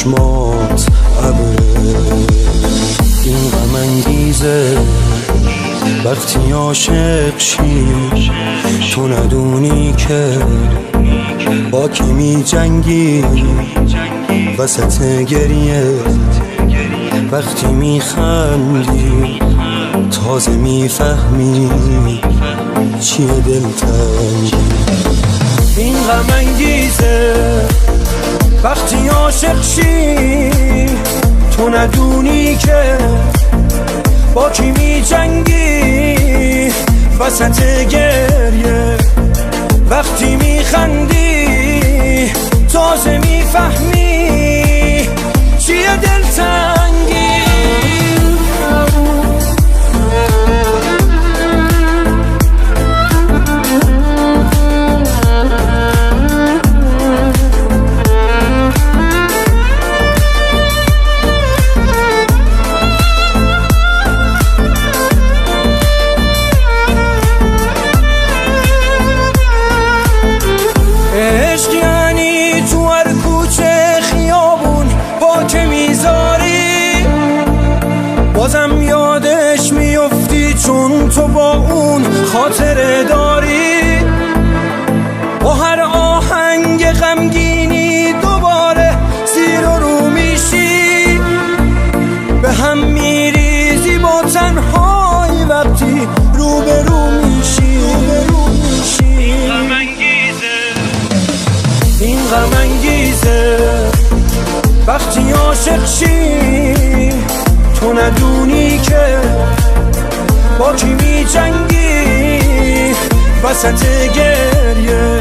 چشمات ابره. این غم انگیزه وقتی عاشق شی، تو ندونی که با کی می جنگی وسط گریه. وقتی می خندی تازه می فهمی چیه دلتنگی. این غم انگیزه وقتی عاشق شی، تو ندونی که با کی می جنگی وسط گریه. وقتی می خندی تازه می فهمی چیه دلتنگی. بازم یادش میفتی چون تو با اون خاطره داری. با هر آهنگ غمگینی دوباره زیر و رو میشی، به هم میریزی با تنهایی وقتی رو به رو میشی. این غم انگیزه وقتی عاشق شی، تو ندونی که با کی می جنگی وسط گریه.